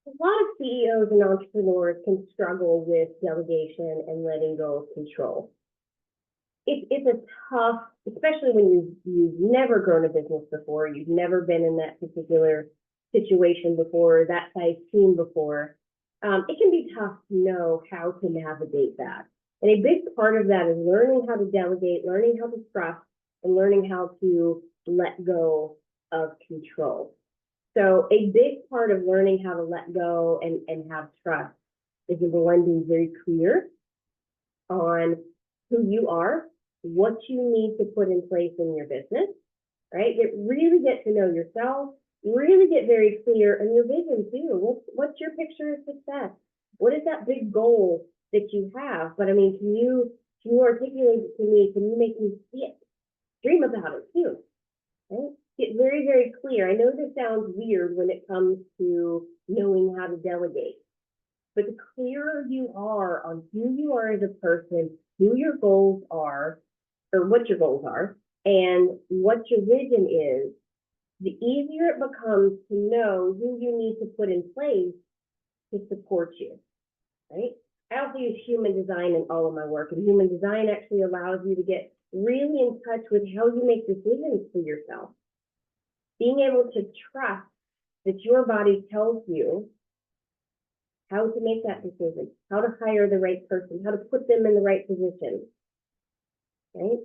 A lot of CEOs and entrepreneurs can struggle with delegation and letting go of control. It's a tough, especially when you've never grown a business before, you've never been in that particular situation before, that size team before. It can be tough to know how to navigate that. And a big part of that is learning how to delegate, learning how to trust, and learning how to let go of control. So a big part of learning how to let go and have trust is number one, being very clear on who you are, what you need to put in place in your business, right? Really get to know yourself, really get very clear on your vision too. What's your picture of success? What is that big goal that you have? But I mean, can you articulate it to me? Can you make me see it? Dream about it too, right? Get very, very clear. I know this sounds weird when it comes to knowing how to delegate, but the clearer you are on who you are as a person, who your goals are, or what your goals are, and what your vision is, the easier it becomes to know who you need to put in place to support you, right? I also use human design in all of my work, and human design actually allows you to get really in touch with how you make decisions for yourself. Being able to trust that your body tells you how to make that decision, how to hire the right person, how to put them in the right position, right?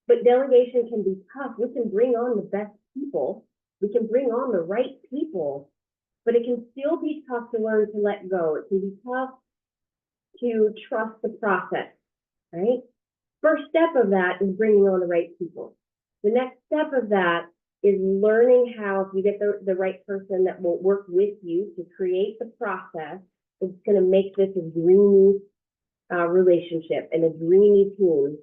But delegation can be tough. We can bring on the best people. We can bring on the right people, but it can still be tough to learn to let go. It can be tough to trust the process, right? First step of that is bringing on the right people. The next step of that is learning how, if you get the right person that will work with you to create the process, it's going to make this a dreamy relationship and a dreamy team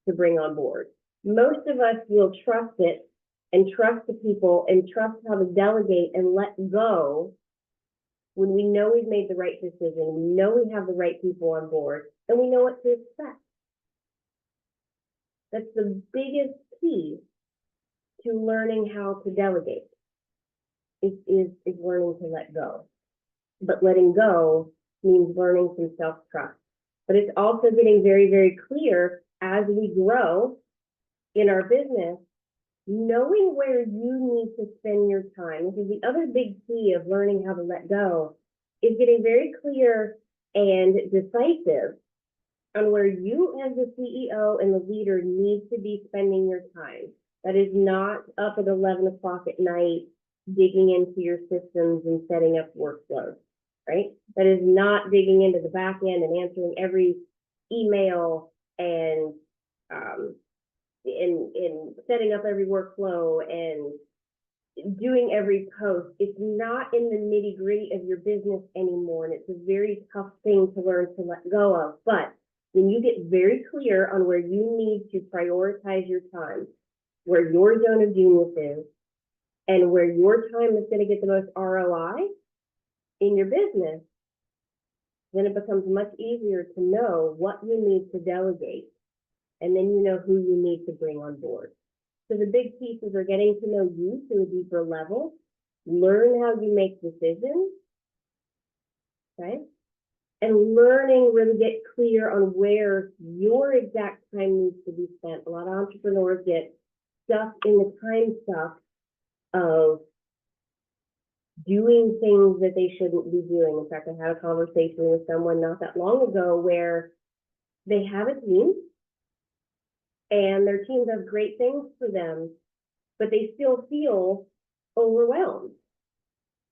to bring on board. Most of us will trust it and trust the people and trust how to delegate and let go when we know we've made the right decision, we know we have the right people on board, and we know what to expect. That's the biggest key to learning how to delegate, is learning to let go. But letting go means learning some self-trust. But it's also getting very, very clear as we grow in our business, knowing where you need to spend your time. This is the other big key of learning how to let go, is getting very clear and decisive on where you as the CEO and the leader need to be spending your time. That is not up at 11 o'clock at night, digging into your systems and setting up workflows, right? That is not digging into the back end and answering every email and in setting up every workflow and doing every post. It's not in the nitty gritty of your business anymore. And it's a very tough thing to learn to let go of. But when you get very clear on where you need to prioritize your time, where your zone of genius is, and where your time is going to get the most ROI in your business, then it becomes much easier to know what you need to delegate. And then you know who you need to bring on board. So the big pieces are getting to know you to a deeper level, learn how you make decisions, okay? And learning, really get clear on where your exact time needs to be spent. A lot of entrepreneurs get stuck in the time stuff of doing things that they shouldn't be doing. In fact, I had a conversation with someone not that long ago where they have a team and their team does great things for them, but they still feel overwhelmed.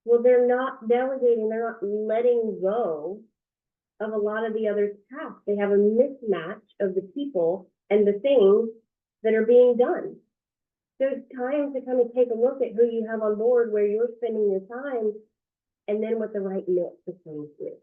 Well, they're not delegating, they're not letting go of a lot of the other tasks. They have a mismatch of the people and the things that are being done. So it's time to kind of take a look at who you have on board, where you're spending your time, and then what the right mix of things is.